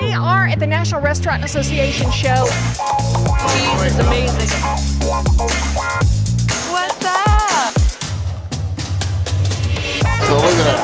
We are at the National Restaurant Association show. Cheese is amazing. What's up? So look at that.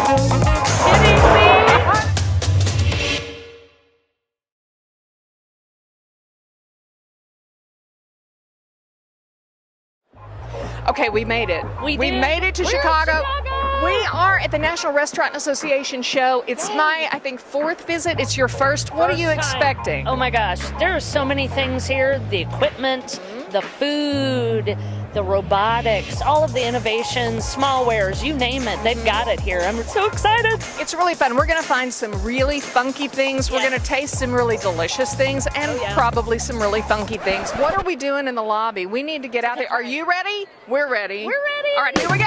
Okay, we made it. We made it to We're in Chicago. Chicago. We are at the National Restaurant Association show. It's my, I think, fourth visit. It's your first. What are you First time. expecting? Oh my gosh, there are so many things here. The equipment, the food, the robotics, all of the innovations, small wares, you name it, they've got it here. I'm so excited. It's really fun. We're going to find some really funky things. We're Yeah. going to taste some really delicious things and yeah. probably some really funky things. What are we doing in the lobby? We need to get out there. Are you ready? We're ready. We're ready. All right, here we go.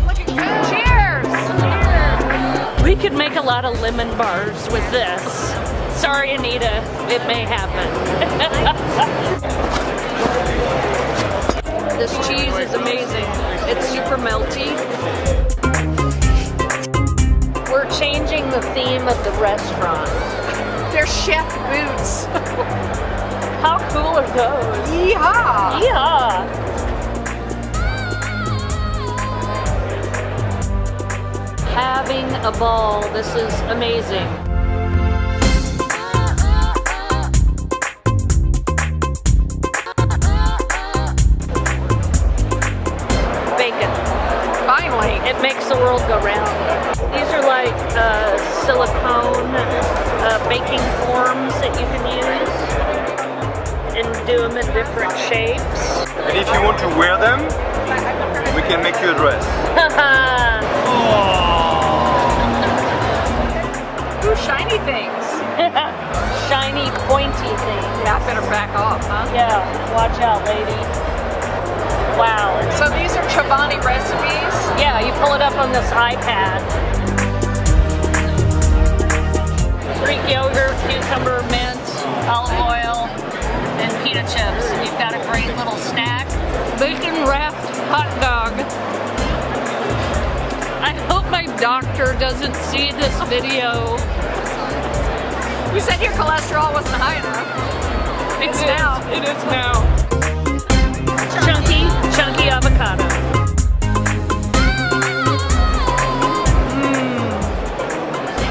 Looking good. Cheers. We could make a lot of lemon bars with this. Sorry, Anita, it may happen. This cheese is amazing. It's super melty. We're changing the theme of the restaurant. They're chef boots. How cool are those? Yeehaw. Yeah. Having a ball. This is amazing. Bacon. Finally. It makes the world go round. These are like silicone baking forms that you can use and do them in different shapes. And if you want to wear them, we can make you a dress. Ooh, shiny things. Shiny, pointy thing. Yeah, I better back off, huh? Yeah, watch out, lady. Wow. So these are Chobani recipes. Yeah, you pull it up on this iPad. Greek yogurt, cucumber, mint, olive oil, and pita chips. And you've got a great little snack. Bacon wrapped hot dog. I hope my doctor doesn't see this video. You said your cholesterol wasn't high enough. It's now. It is now. Chunky avocado.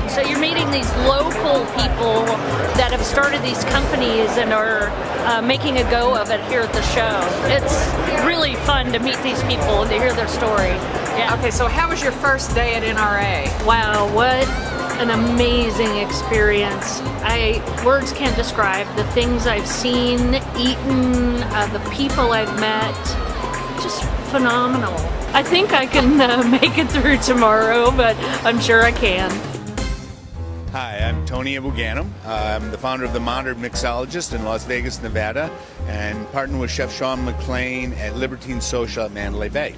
So you're meeting these local people that have started these companies and are making a go of it here at the show. It's really fun to meet these people and to hear their story. Yeah. Okay, so how was your first day at NRA? Wow, what an amazing experience. Words can't describe the things I've seen, eaten, the people I've met. Just phenomenal. I think I can make it through tomorrow, but I'm sure I can. Hi, I'm Tony Abuganam. I'm the founder of the Modern Mixologist in Las Vegas, Nevada, and partner with Chef Sean McLean at Libertine Social at Mandalay Bay.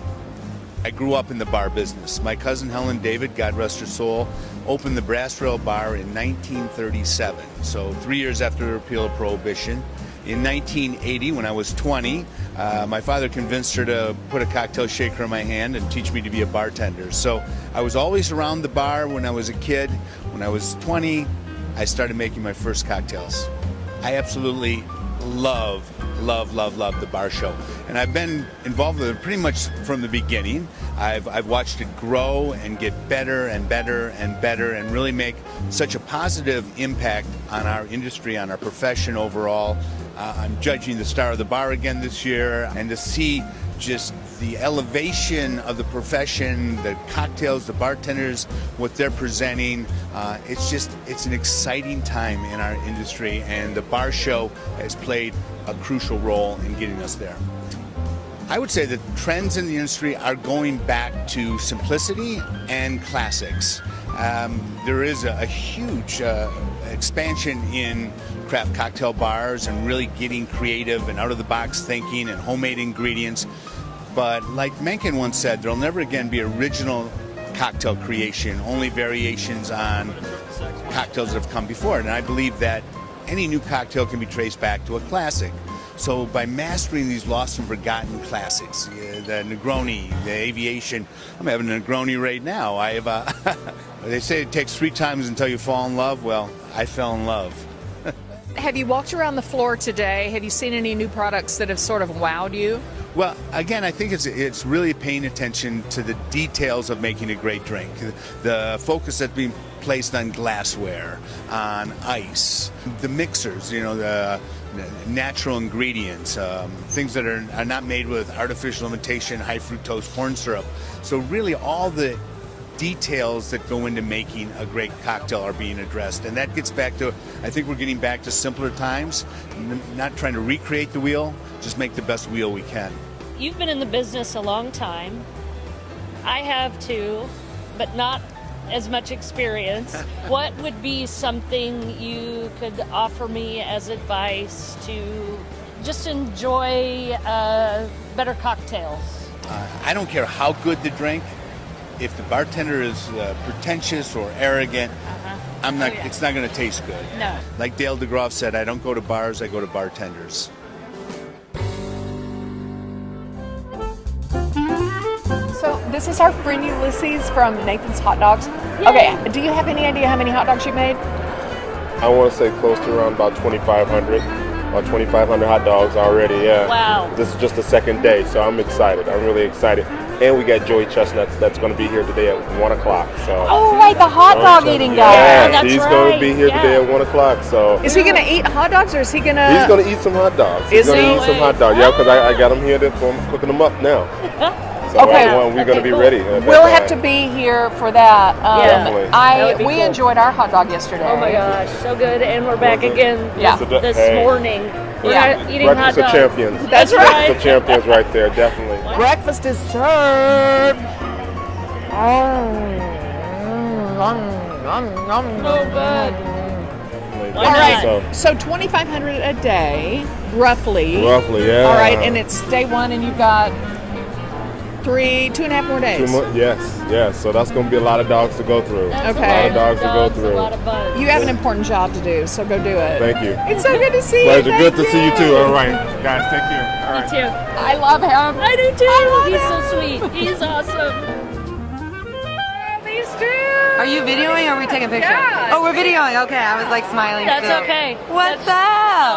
I grew up in the bar business. My cousin Helen David, God rest her soul, opened the Brass Rail Bar in 1937, so 3 years after the repeal of Prohibition. In 1980, when I was 20, my father convinced her to put a cocktail shaker in my hand and teach me to be a bartender. So I was always around the bar when I was a kid. When I was 20, I started making my first cocktails. I absolutely love the bar show. And I've been involved with it pretty much from the beginning. I've watched it grow and get better and better and better and really make such a positive impact on our industry, on our profession overall. I'm judging the Star of the Bar again this year, and to see just the elevation of the profession, the cocktails, the bartenders, what they're presenting, it's an exciting time in our industry, and the bar show has played a crucial role in getting us there. I would say that trends in the industry are going back to simplicity and classics. There is a huge expansion in craft cocktail bars and really getting creative and out-of-the-box thinking and homemade ingredients. But like Mencken once said, there'll never again be original cocktail creation, only variations on cocktails that have come before. And I believe that any new cocktail can be traced back to a classic. So by mastering these lost and forgotten classics, the Negroni, the aviation, I'm having a Negroni right now. I have they say it takes 3 times until you fall in love. Well, I fell in love. Have you walked around the floor today? Have you seen any new products that have sort of wowed you? Well, again, I think it's really paying attention to the details of making a great drink. The focus that's being placed on glassware, on ice, the mixers, the natural ingredients, things that are not made with artificial imitation, high fructose corn syrup. So really all the details that go into making a great cocktail are being addressed. And that gets back to, I think we're getting back to simpler times, not trying to recreate the wheel, just make the best wheel we can. You've been in the business a long time. I have too, but not as much experience. What would be something you could offer me as advice to just enjoy better cocktails? I don't care how good the drink. If the bartender is pretentious or arrogant, it's not going to taste good. No. Like Dale DeGroff said, I don't go to bars, I go to bartenders. So this is our friend Ulysses from Nathan's Hot Dogs. Okay, do you have any idea how many hot dogs you made? I want to say close to around about 2,500. About 2,500 hot dogs already, yeah. Wow. This is just the second day, so I'm excited. I'm really excited. And we got Joey Chestnuts that's going to be here today at 1 o'clock. So. Oh, right, the hot dog eating guy. Yeah, Oh, that's he's right. going to be here Yeah. today at 1 o'clock. So. Is he going to eat hot dogs or is he going to... He's going to eat some hot dogs. Is He's going he? to eat some hot dogs. Yeah, because I got him here. I'm cooking them up now. So Okay. we're going to be ready. at that We'll have time. to be here for that. Definitely. That would be We cool. enjoyed our hot dog yesterday. Oh my gosh, so good. And we're back again Yeah. this Hey. morning. We're Yeah. not eating hot Breakfast of dogs. champions. That's right. Breakfast of champions right there, definitely. Breakfast is served. Oh, good. All right, So, so 2,500 a day, roughly. roughly, yeah. All right, and it's day one, and you've got 2.5 more days. Yes. So that's going to be a lot of dogs to go through. That's Okay. A lot of dogs to go through. A lot of bugs. You have an important job to do, so go do it. Thank you. It's so good to see Pleasure. you. Good to Thank see you too. All right, guys, take care. All Me right. too. I love him. I do too. I love He's him. so sweet. He's awesome. These two. Are you videoing or are we taking pictures? Yeah. Oh, we're videoing. Okay, I was like smiling. That's still. okay. What's Oh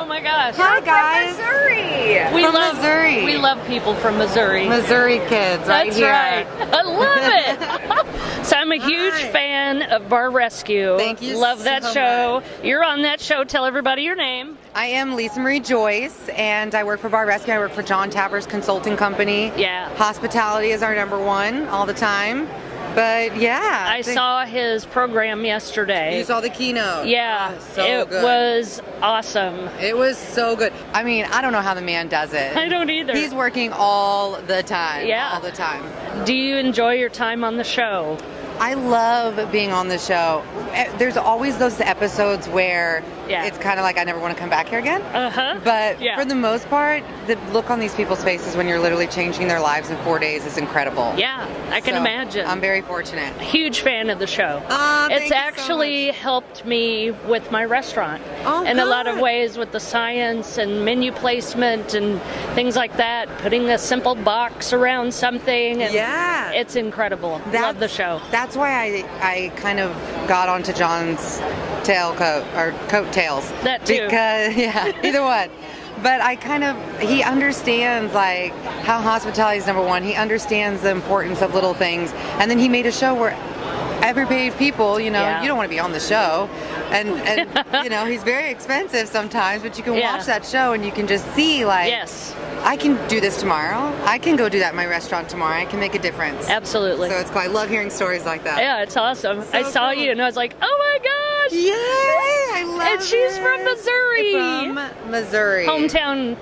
up? my gosh. Hi guys. Missouri. We From love Missouri. We love people from Missouri. Missouri kids right That's here. right. I love it. So I'm a huge Hi. fan of Bar Rescue. Thank you Love that so show. much. You're on that show. Tell everybody your name. I am Lisa Marie Joyce, and I work for Bar Rescue. I work for John Taver's consulting company. Yeah. Hospitality is our number one all the time. But yeah. I saw his program yesterday. You saw the keynote. Yeah, Oh, so it good. was awesome. It was so good. I mean, I don't know how the man does it. I don't either. He's working all the time. Yeah. All the time. Do you enjoy your time on the show? I love being on the show. There's always those episodes where Yeah. it's kind of like I never want to come back here again. Uh-huh. But Yeah. for the most part, the look on these people's faces when you're literally changing their lives in 4 days is incredible. Yeah, I can So, imagine. I'm very fortunate. Huge fan of the show. Aw, thank It's you so actually helped me with my restaurant Oh, in a lot of good. ways with the science and menu placement and things like that. Putting a simple box around something. And Yeah. It's incredible. Love the show. That's why I kind of got onto John's tailcoat or coattails. That too. Because yeah, either one. But he understands like how hospitality is number one. He understands the importance of little things, and then he made a show where everyday people, Yeah. you don't want to be on the show, and he's very expensive sometimes, but you can Yeah. watch that show and you can just see like, Yes, I can do this tomorrow. I can go do that in my restaurant tomorrow. I can make a difference. absolutely. So it's cool. I love hearing stories like that. Yeah, it's awesome. So I saw cool. you and I was like, oh my gosh. Yay! I love And she's it. from Missouri. From Missouri. Hometown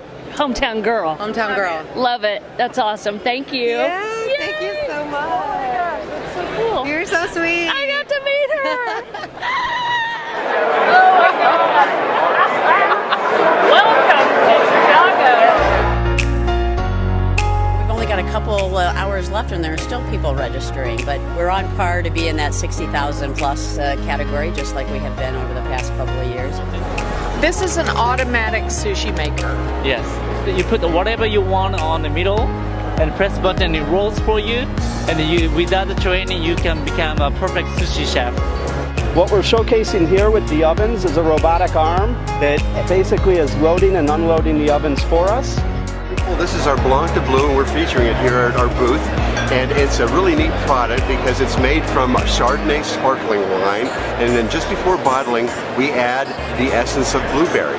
girl. Hometown girl. Love it. That's awesome. Thank you. Yeah, thank you so much. That's so cool. You're so sweet. I got to meet her. Welcome to Chicago. We've only got a couple hours left and there are still people registering, but we're on par to be in that 60,000 plus category, just like we have been over the past couple of years. This is an automatic sushi maker. Yes. you put whatever you want on the middle, and press button, it rolls for you. And you, without the training, you can become a perfect sushi chef. What we're showcasing here with the ovens is a robotic arm that basically is loading and unloading the ovens for us. Well, this is our Blanc de Bleu, and we're featuring it here at our booth. And it's a really neat product because it's made from Chardonnay sparkling wine, and then just before bottling, we add the essence of blueberry.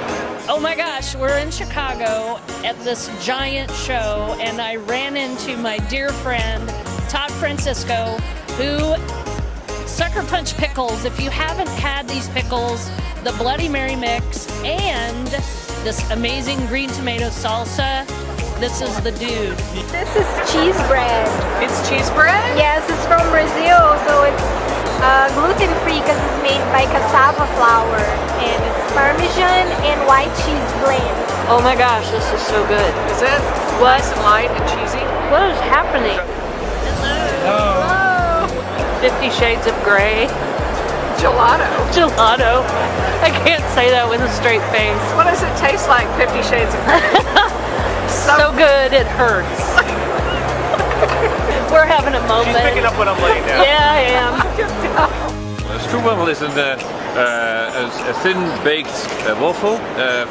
Oh my gosh, we're in Chicago at this giant show, and I ran into my dear friend Todd Francisco, who Sucker Punch pickles. If you haven't had these pickles, the Bloody Mary mix, and this amazing green tomato salsa, this is the dude. This is cheese bread. It's cheese bread? Yes, it's from Brazil, so it's gluten-free because it's made by cassava flour, and it's Parmesan and white cheese blend. Oh my gosh, this is so good. Is it nice and light and cheesy? What is happening? Hello. 50 Shades of Grey. Gelato. Gelato. I can't say that with a straight face. What does it taste like, 50 Shades of Grey? So good, it hurts. We're having a moment. She's picking up what I'm laying down. Yeah, I am. Stroopwafel is a thin baked waffle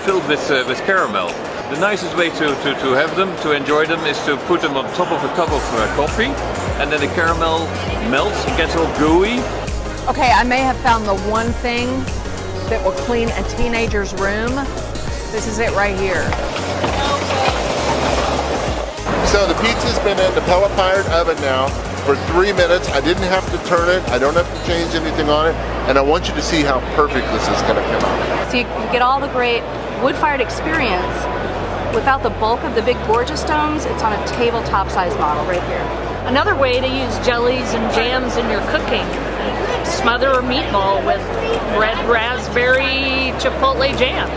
filled with caramel. The nicest way to have them, to enjoy them, is to put them on top of a cup of coffee, and then the caramel melts and gets all gooey. Okay, I may have found the one thing that will clean a teenager's room. This is it right here. So the pizza's been in the pellet fired oven now for 3 minutes. I didn't have to turn it. I don't have to change anything on it. And I want you to see how perfect this is going to come out. So you get all the great wood-fired experience without the bulk of the big gorgeous stones. It's on a tabletop size model right here. Another way to use jellies and jams in your cooking. Smother a meatball with red raspberry chipotle jam.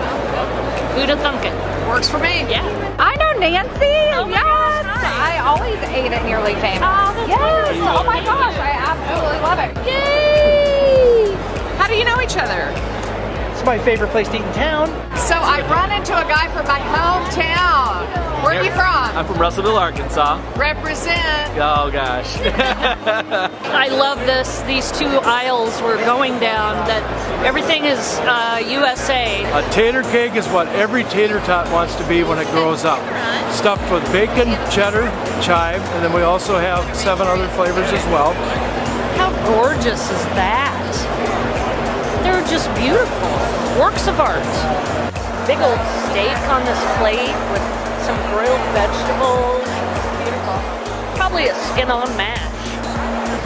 Who'da thunk it? Works for me. Yeah. I know Nancy. Oh my yes. gosh, hi. I always ate at Nearly Famous. Oh, that's yes. great. Oh my gosh, I absolutely love it. Yay! How do you know each other? It's my favorite place to eat in town. So I run into a guy from my hometown. Where are you from? I'm from Russellville, Arkansas. Represent. Oh gosh. I love this. These two aisles we're going down, that everything is USA. A tater cake is what every tater tot wants to be when it grows up. Stuffed with bacon, cheddar, chive, and then we also have 7 other flavors as well. How gorgeous is that? They're just beautiful. Works of art. Big old steak on this plate with some grilled vegetables. Beautiful. Probably a skin-on mash.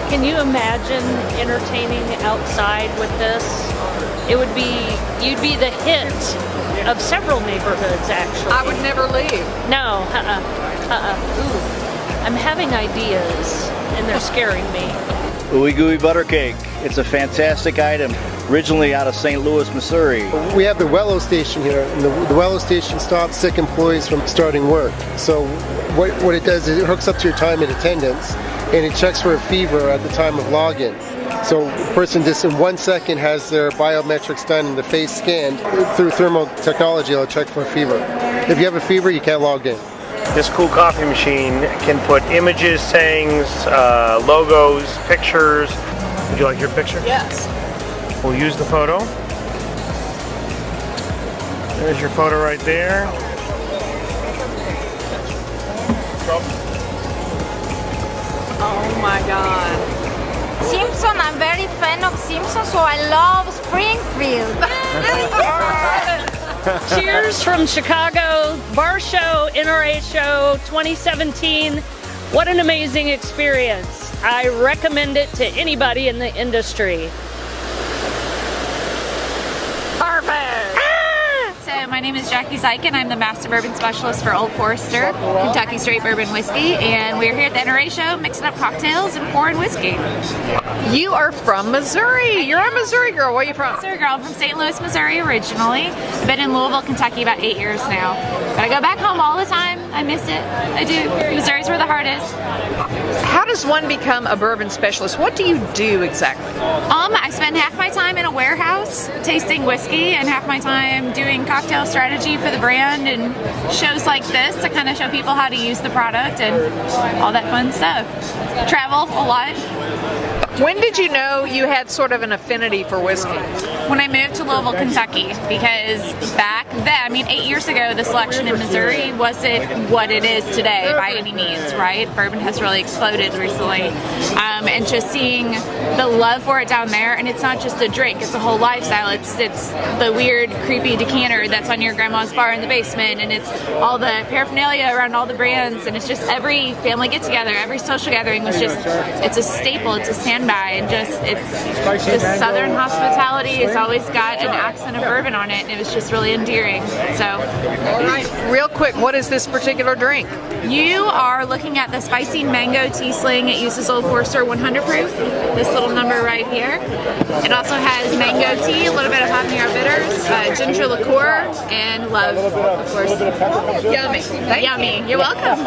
Can you imagine entertaining outside with this? It would be, you'd be the hit of several neighborhoods, actually. I would never leave. No, Ooh, I'm having ideas, and they're scaring me. Ooey Gooey Butter Cake. It's a fantastic item, originally out of St. Louis, Missouri. We have the Wello station here, and the Wello station stops sick employees from starting work. So what it does is it hooks up to your time and attendance, and it checks for a fever at the time of login. So the person just in 1 second has their biometrics done and the face scanned. Through thermal technology, it'll check for a fever. If you have a fever, you can't log in. This cool coffee machine can put images, sayings, logos, pictures. Would you like your picture? Yes. We'll use the photo. There's your photo right there. Oh my God. Simpson, I'm very fan of Simpson, so I love Springfield. Cheers from Chicago, Bar Show, NRA Show 2017. What an amazing experience. I recommend it to anybody in the industry. Perfect! So my name is Jackie Zeiken. I'm the Master Bourbon Specialist for Old Forester, Kentucky Straight Bourbon Whiskey, and we're here at the NRA Show mixing up cocktails and pouring whiskey. You are from Missouri. You're a Missouri girl. Where are you from? Missouri girl. I'm from St. Louis, Missouri originally. I've been in Louisville, Kentucky about 8 years now. But I go back home all the time. I miss it. I do. Missouri's where the heart is. How does one become a bourbon specialist? What do you do exactly? I spend half my time in a warehouse tasting whiskey and half my time doing cocktail strategy for the brand and shows like this to kind of show people how to use the product and all that fun stuff. Travel a lot. When did you know you had sort of an affinity for whiskey? When I moved to Louisville, Kentucky, because back then, 8 years ago, the selection in Missouri wasn't what it is today by any means, right? Bourbon has really exploded recently. And just seeing the love for it down there, and it's not just a drink, it's a whole lifestyle. It's the weird, creepy decanter that's on your grandma's bar in the basement, and it's all the paraphernalia around all the brands, and it's just every family get-together, every social gathering was just, it's a staple, it's a standby, and it's Southern hospitality. It's always got an accent of bourbon on it, and it was just really endearing. So, all right, real quick, what is this particular drink? You are looking at the spicy mango tea sling. It uses Old Forester 100 proof. This little number right here. It also has mango tea, a little bit of habanero bitters, ginger liqueur, and love, of course. Yummy. Yummy. You're welcome.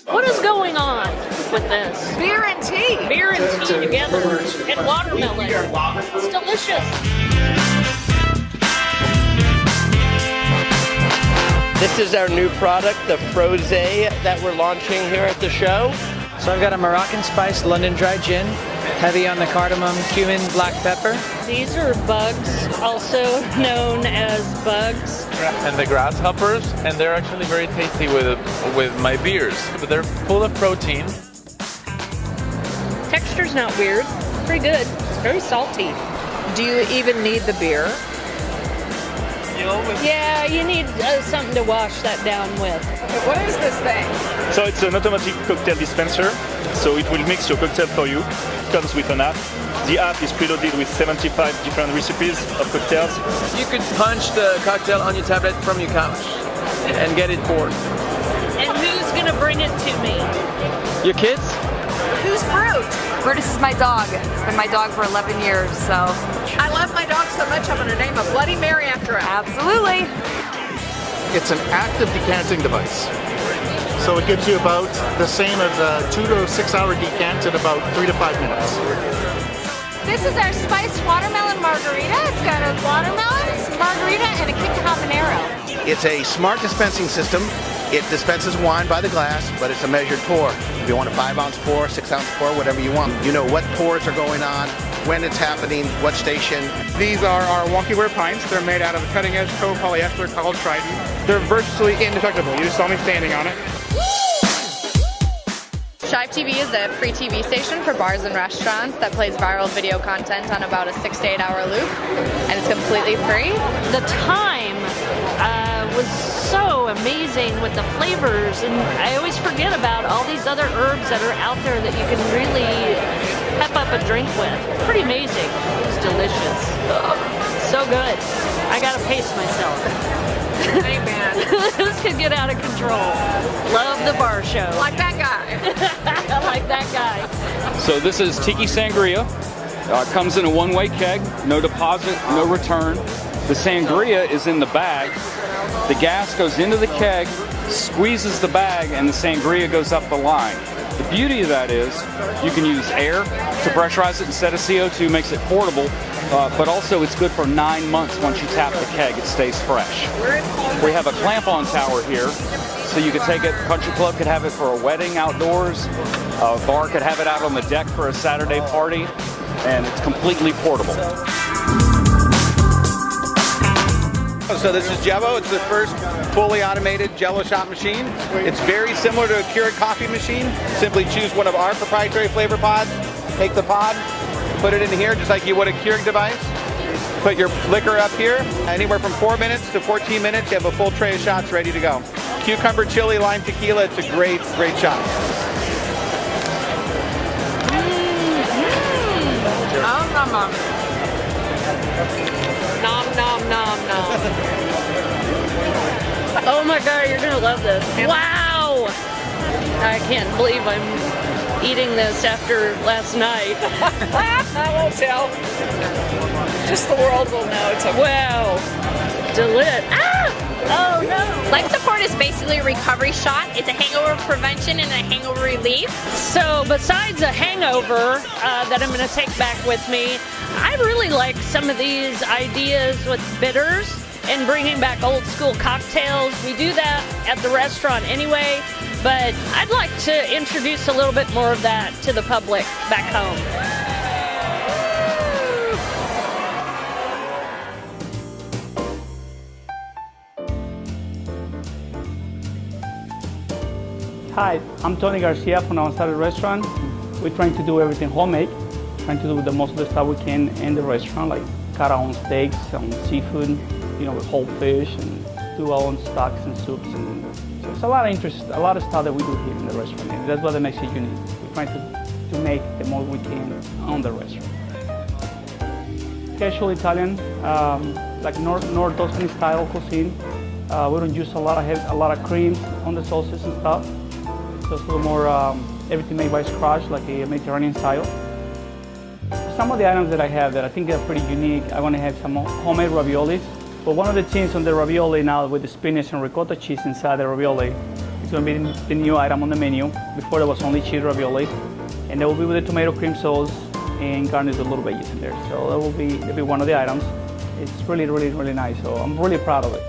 What is going on with this? Beer and tea. Beer and tea together. And watermelon. It's delicious. This is our new product, the Frosé, that we're launching here at the show. So I've got a Moroccan spice London dry gin, heavy on the cardamom, cumin, black pepper. These are bugs, also known as bugs. And the grasshoppers, and they're actually very tasty with my beers. But they're full of protein. Texture's not weird. Pretty good. It's very salty. Do you even need the beer? Yeah, you need something to wash that down with. Okay, what is this thing? So it's an automatic cocktail dispenser. So it will mix your cocktail for you. It comes with an app. The app is preloaded with 75 different recipes of cocktails. You could punch the cocktail on your tablet from your couch and get it poured. And who's gonna bring it to me? Your kids? Who's Brute? Brutus is my dog. It's been my dog for 11 years, so. I love my dog so much I'm going to name a Bloody Mary after him. Absolutely. It's an active decanting device. So it gives you about the same as a 2 to 6 hour decant in about 3 to 5 minutes. This is our spiced watermelon margarita. It's got a watermelon, margarita, and a kick of habanero. It's a smart dispensing system. It dispenses wine by the glass, but it's a measured pour. If you want a 5-ounce pour, 6-ounce pour, whatever you want. You know what pours are going on, when it's happening, what station. These are our wonky-ware pints. They're made out of a cutting-edge co-polyester called Trident. They're virtually indestructible. You just saw me standing on it. Shive TV is a free TV station for bars and restaurants that plays viral video content on about a 6 to 8 hour loop, and it's completely free. The time was so amazing with the flavors, and I always forget about all these other herbs that are out there that you can really pep up a drink with. Pretty amazing. It's delicious. So good. I gotta pace myself. Amen. This could get out of control. Love the bar show. Like that guy. Like that guy. So this is Tiki Sangria. Comes in a one-way keg, no deposit, no return. The sangria is in the bag. The gas goes into the keg, squeezes the bag, and the sangria goes up the line. The beauty of that is you can use air to pressurize it instead of CO2, makes it portable, but also it's good for 9 months once you tap the keg, it stays fresh. We have a clamp-on tower here, so you could take it, country club could have it for a wedding outdoors, a bar could have it out on the deck for a Saturday party, and it's completely portable. So this is Jello. It's the first fully automated Jello shot machine. It's very similar to a Keurig coffee machine. Simply choose one of our proprietary flavor pods, take the pod, put it in here just like you would a Keurig device. Put your liquor up here. Anywhere from 4 minutes to 14 minutes, you have a full tray of shots ready to go. Cucumber, chili, lime, tequila. It's a great, great shot. Nom, nom, nom, nom. Oh my God, you're gonna love this. Wow! I can't believe I'm eating this after last night. I won't tell. Just the world will know. It's okay. Wow. still it. Ah! Oh no! Life support is basically a recovery shot. It's a hangover prevention and a hangover relief. So besides a hangover that I'm going to take back with me, I really like some of these ideas with bitters and bringing back old school cocktails. We do that at the restaurant anyway, but I'd like to introduce a little bit more of that to the public back home. Hi, I'm Tony Garcia from our Started Restaurant. We're trying to do everything homemade, trying to do the most of the stuff we can in the restaurant, like cut our own steaks, some seafood, with whole fish, and do our own stocks and soups. And so it's a lot of interest, a lot of stuff that we do here in the restaurant, and that's what makes it unique. We're trying to make the most we can on the restaurant. Casual Italian, like North Tuscany style cuisine. We don't use a lot of creams on the sauces and stuff. So it's a little more everything made by scratch, like a Mediterranean style. Some of the items that I have that I think are pretty unique, I'm going to have some homemade raviolis. But one of the things on the ravioli now with the spinach and ricotta cheese inside the ravioli is going to be the new item on the menu. Before there was only cheese ravioli. And they will be with the tomato cream sauce and garnished with a little veggies in there. So that'll be one of the items. It's really, really, really nice. So I'm really proud of it.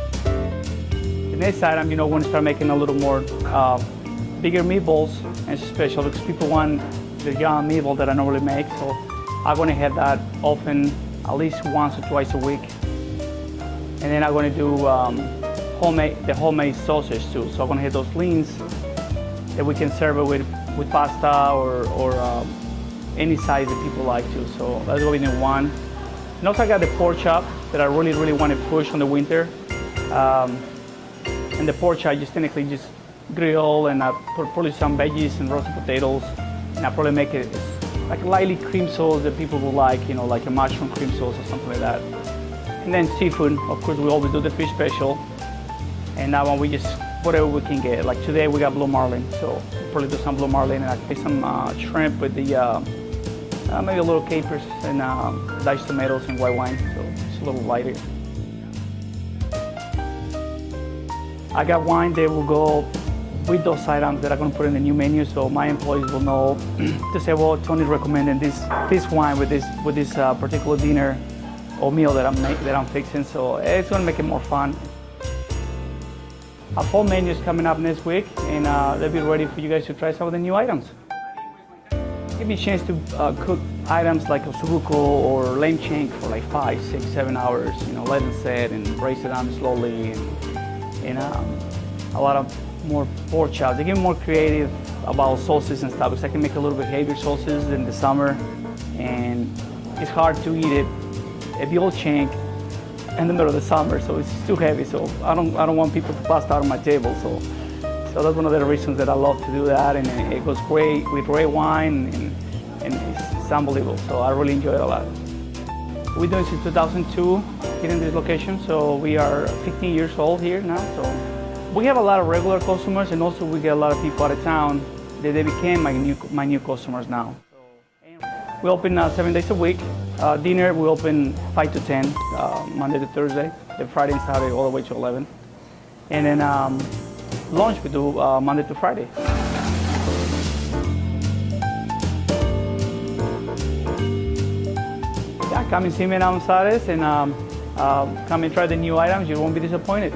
The next item, we're going to start making a little more bigger meatballs, and it's special because people want the young meatball that I normally make. So I'm going to have that often, at least once or twice a week. And then I'm going to do the homemade sausage too. So I'm going to have those leans that we can serve it with pasta or any size that people like to. So that's going to be one. And also I got the pork chop that I really, really want to push on the winter. And the pork chop, just technically just grill, and I put probably some veggies and roasted potatoes, and I probably make it like lightly cream sauce that people will like, like a mushroom cream sauce or something like that. And then seafood, of course, we always do the fish special, and that one we just whatever we can get. Like today we got blue marlin, so we'll probably do some blue marlin, and I make some shrimp with the maybe a little capers and diced tomatoes and white wine, so it's a little lighter. I got wine that will go with those items that I'm going to put in the new menu, so my employees will know to say, well, Tony recommended this wine with this particular dinner or meal that I'm fixing. So it's going to make it more fun. Our fall menu is coming up next week, and they'll be ready for you guys to try some of the new items. Give me a chance to cook items like ossobuco or lamb shank for like 5, 6, 7 hours. Let them set and braise it down slowly, and a lot of more pork chops. They get more creative about sauces and stuff, because I can make a little bit heavier sauces in the summer, and it's hard to eat it at the old shank in the middle of the summer, so it's too heavy. So I don't want people to pass out on my table. So that's one of the reasons that I love to do that, and it goes great with red wine, and it's unbelievable. So I really enjoy it a lot. We're doing since 2002 here in this location, so we are 15 years old here now. So we have a lot of regular customers, and also we get a lot of people out of town that they became my new customers now. We open 7 days a week. Dinner we open 5 to 10, Monday to Thursday. The Friday and Saturday all the way to 11. And then lunch we do Monday to Friday. Yeah, come and see me now on Saturdays, and come and try the new items. You won't be disappointed.